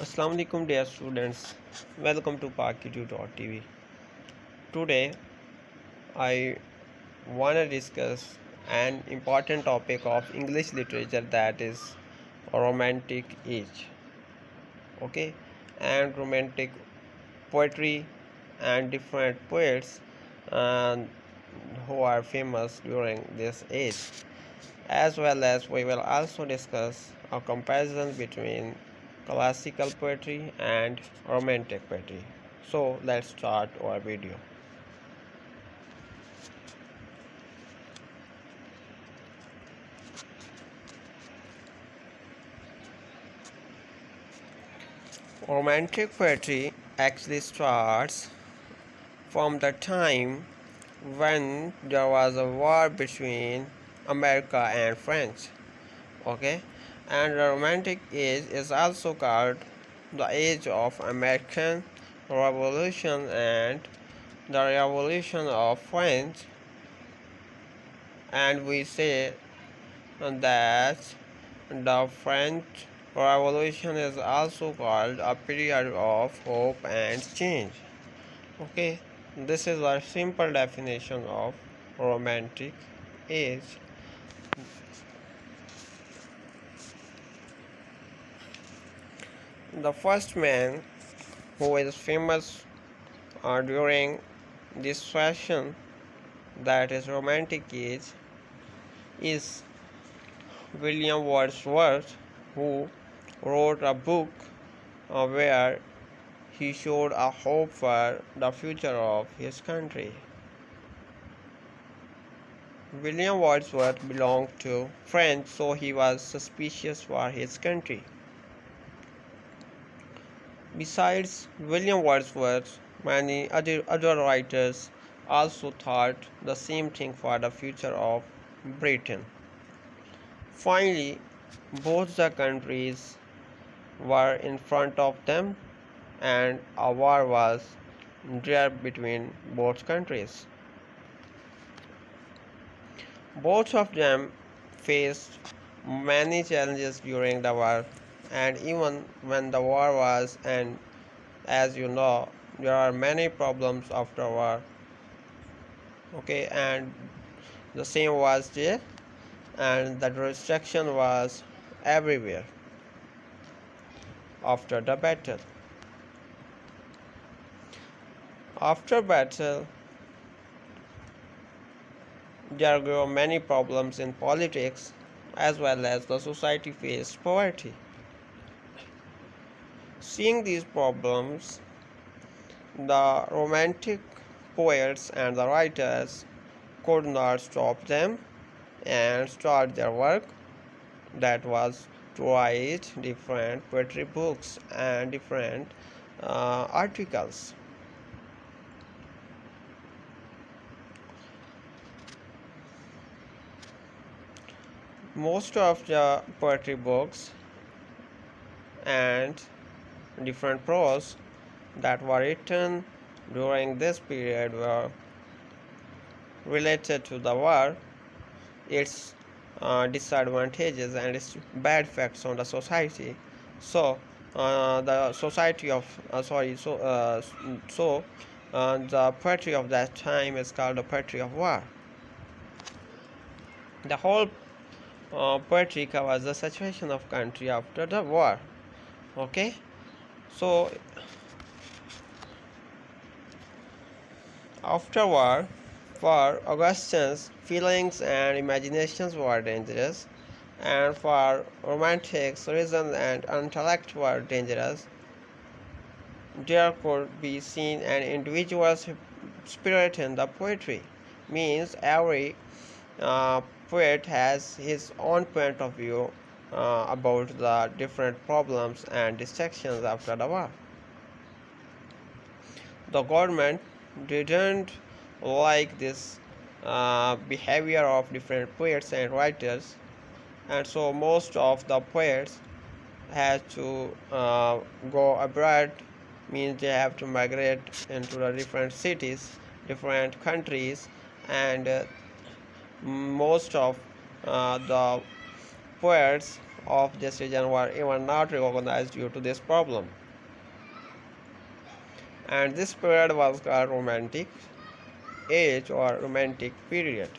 Assalamu alaikum dear students, welcome to parkyou.tv. Today I want to discuss an important topic of English literature, that is romantic age. Okay, and romantic poetry and different poets and who are famous during this age, as well as we will also discuss a comparison between classical poetry and romantic poetry. So let's start our video. Romantic poetry actually starts from the time when there was a war between America and France. Okay, and the romantic age is also called the age of American Revolution and the Revolution of France, and we say that the French Revolution is also called a period of hope and change. Okay, this is a simple definition of romantic age. The first man who is famous during this fashion, that is romantic age, is William Wordsworth, who wrote a book where he showed a hope for the future of his country. William Wordsworth belonged to France, so he was suspicious for his country. Besides William Wordsworth, many other writers also thought the same thing for the future of Britain. Finally, both the countries were in front of them, and a war was there between both countries. Both of them faced many challenges during the war, and even when the war was, and as you know, there are many problems after war. Okay, and the same was there, and the destruction was everywhere after the battle. After battle, there were many problems in politics, as well as the society faced poverty. Seeing these problems, the romantic poets and the writers could not stop them and start their work, that was to write different poetry books and different articles. Most of the poetry books and different prose that were written during this period were related to the war, its disadvantages and its bad effects on the society. So the society of sorry so the poetry of that time is called the poetry of war. The whole poetry covers the situation of country after the war. Okay, so after war, for Augustine's, feelings and imaginations were dangerous, and for romantics, reason and intellect were dangerous. There could be seen an individual spirit in the poetry, means every poet has his own point of view about the different problems and distractions after the war. The government didn't like this behavior of different poets and writers, and so most of the poets had to go abroad, means they have to migrate into the different cities, different countries, and most of the poets of this region were even not recognized due to this problem. And this period was called Romantic Age or Romantic Period.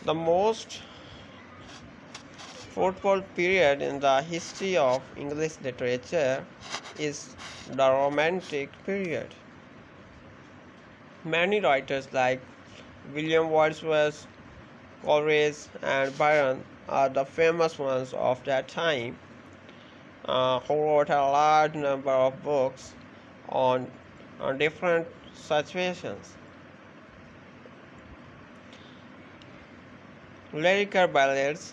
The most fruitful period in the history of English literature is the Romantic period. Many writers like William Wordsworth, Coleridge, and Byron are the famous ones of that time, who wrote a large number of books on, on different situations. Lyrical Ballads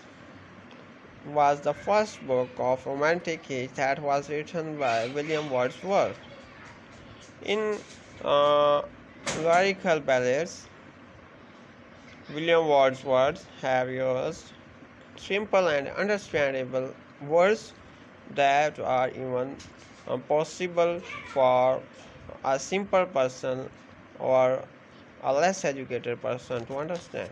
was the first book of Romantic Age that was written by William Wordsworth. In uh, lyrical ballads, William Wordsworth have used simple and understandable words that are even possible for a simple person or a less educated person to understand.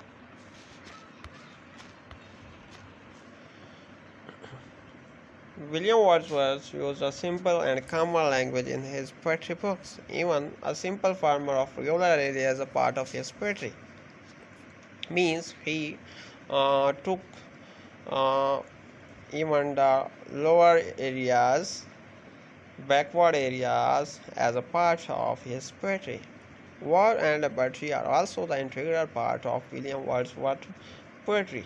William Wordsworth used a simple and common language in his poetry books. Even a simple farmer of rural area as a part of his poetry means he took uh, even the lower areas, backward areas as a part of his poetry. War and poetry are also the integral part of William Wordsworth's poetry.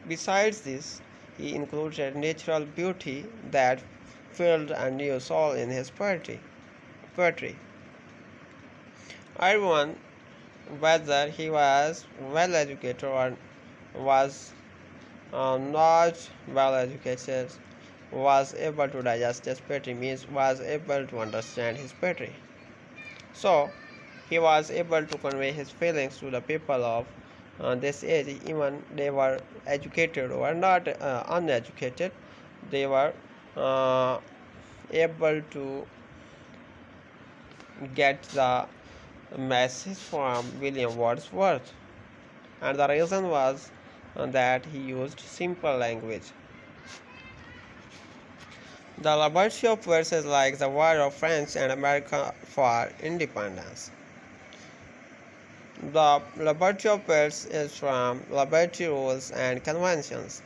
Besides this, he included natural beauty that filled a new soul in his poetry. Everyone, whether he was well educated or was not well educated, was able to digest his poetry, means was able to understand his poetry. So, he was able to convey his feelings to the people of this age, even they were educated or not uneducated. They were uh, able to get the message from William Wordsworth, and the reason was that he used simple language. The liberty of words is like the war of France and America for independence. The liberty of words is from liberty rules and conventions.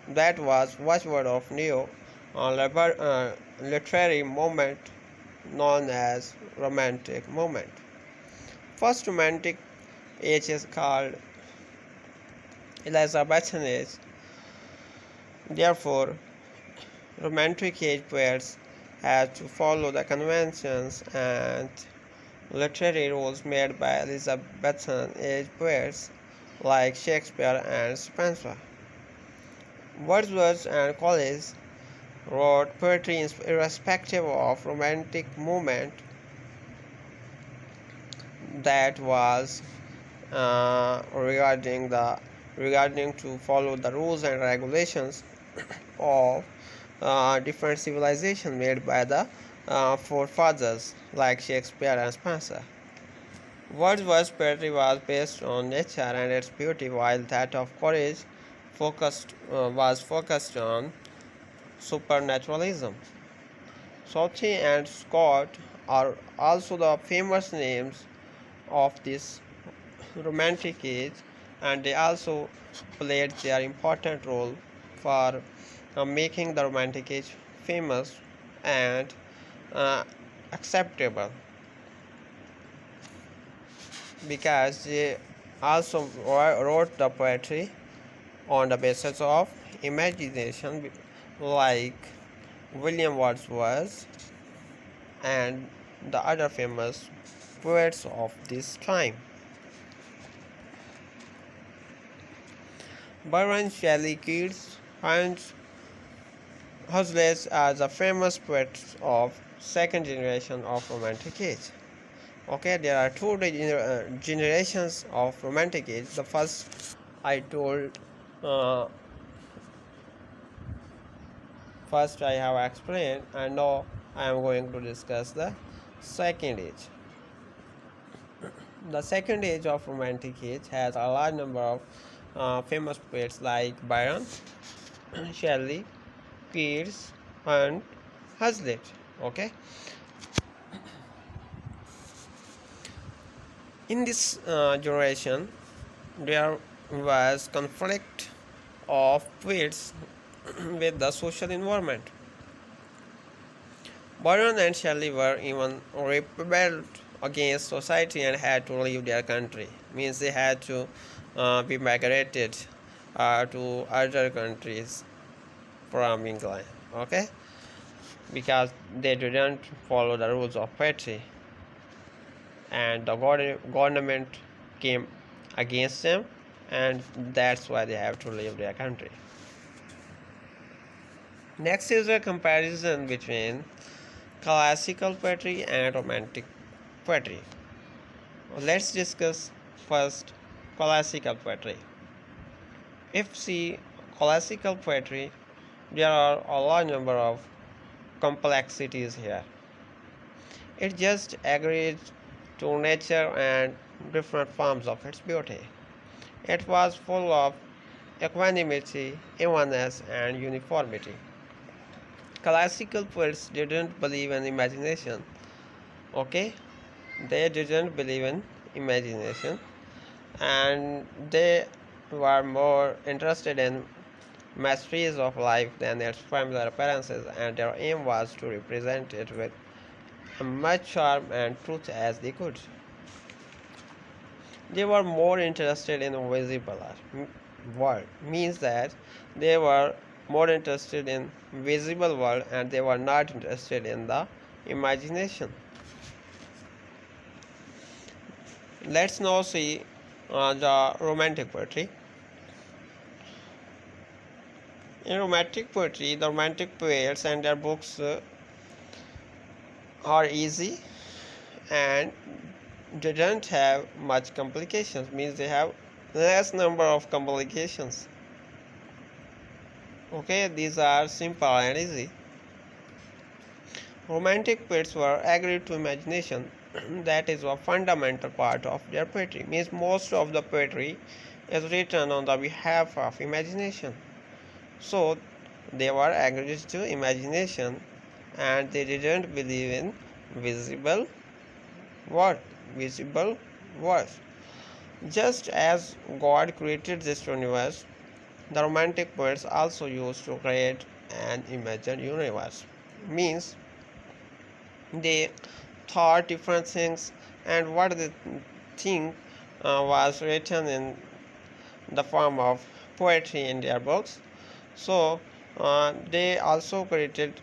That was watchword of new literary movement known as Romantic movement. First Romantic age is called Elizabethan age. Therefore, Romantic age poets had to follow the conventions and literary rules made by Elizabethan age poets like Shakespeare and Spenser. Wordsworth and Coleridge wrote poetry irrespective of romantic movement that was regarding to follow the rules and regulations of different civilizations made by the forefathers like Shakespeare and Spenser. Wordsworth's poetry was based on nature and its beauty, while that of Coleridge was focused on supernaturalism. Southey and Scott are also the famous names of this Romantic age, and they also played their important role for making the Romantic age famous and uh, acceptable, because they also wrote the poetry on the basis of imagination, like William Wordsworth and the other famous poets of this time. Byron, Shelley, Keats, and Husserl are the famous poets of second generation of Romantic age. Okay, there are two generations of Romantic age. The first I told, uh, first I have explained, and now I am going to discuss the second age. The second age of Romantic age has a large number of famous poets like Byron, Shelley, Keats, and Hazlitt. Okay, in this generation, there was conflict of poets with the social environment. Byron and Shelley were even rebelled against society and had to leave their country. Means they had to be migrated to other countries from England. Okay, because they didn't follow the rules of poetry, and the government came against them, and that's why they have to leave their country. Next is a comparison between classical poetry and romantic poetry. Let's discuss first classical poetry. If see classical poetry, there are a large number of complexities here. It just agrees to nature and different forms of its beauty. It was full of equanimity, evenness, and uniformity. Classical poets didn't believe in imagination. Okay, they didn't believe in imagination, and they were more interested in mysteries of life than its familiar appearances, and their aim was to represent it with as much charm and truth as they could. They were more interested in visible world, means that they were more interested in visible world and they were not interested in the imagination. Let's now see the romantic poetry. In romantic poetry, the romantic poets and their books are easy and they don't have much complications, means they have less number of complications. Okay, these are simple and easy. Romantic poets were agreed to imagination. That is a fundamental part of their poetry, means most of the poetry is written on the behalf of imagination. So they were agreed to imagination and they didn't believe in visible world. Visible world. Just as God created this universe, the romantic poets also used to create an imagined universe. Means they thought different things, and what they think was written in the form of poetry in their books. So they also created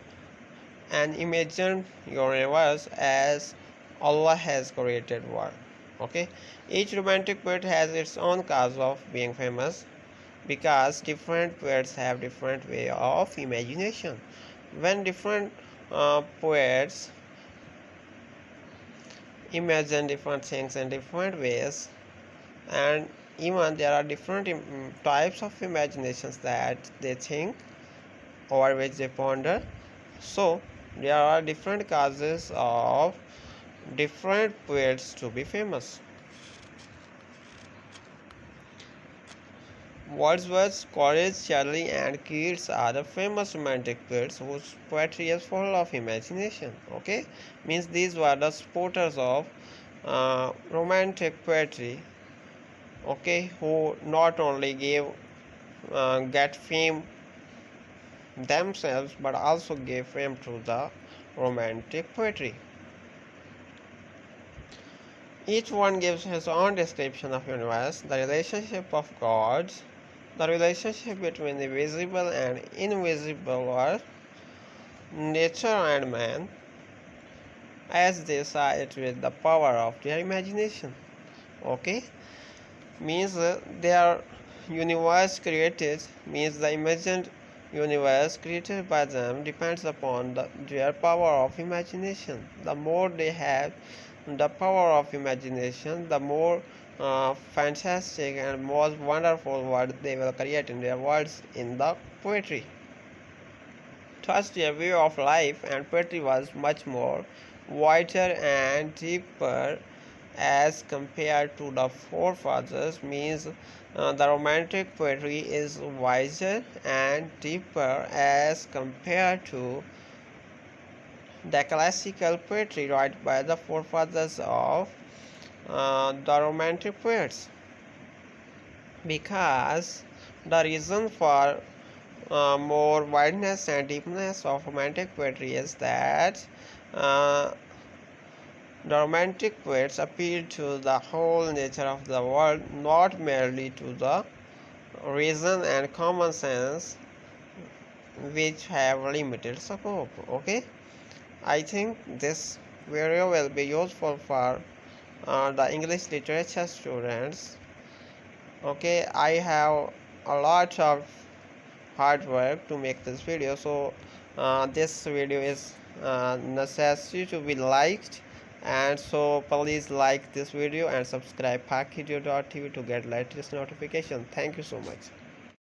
an imagined universe as Allah has created world. Okay, each romantic poet has its own cause of being famous because different poets have different way of imagination. When different poets imagine different things in different ways, and even there are different types of imaginations that they think over which they ponder, so there are different causes of different poets to be famous. Wordsworth, Coleridge, Shelley, and Keats are the famous romantic poets whose poetry is full of imagination. Okay, means these were the supporters of romantic poetry. Okay, who not only gave get fame themselves but also gave fame to the romantic poetry. Each one gives his own description of universe, the relationship of gods, the relationship between the visible and invisible world, nature and man, as they saw it with the power of their imagination. Okay, means their universe created, means the imagined universe created by them depends upon their power of imagination. The more they have the power of imagination, the more fantastic and most wonderful world they will create in their words in the poetry. Thus their view of life and poetry was much more wider and deeper as compared to the forefathers means the romantic poetry is wiser and deeper as compared to the classical poetry written by the forefathers of the romantic poets, because the reason for more wideness and deepness of romantic poetry is that uh, the romantic poets appeal to the whole nature of the world, not merely to the reason and common sense, which have limited scope. Okay, I think this video will be useful for the English literature students. Okay, I have a lot of hard work to make this video, so this video is necessary to be liked, and so please like this video and subscribe parkitutor.tv to get latest notification. Thank you so much.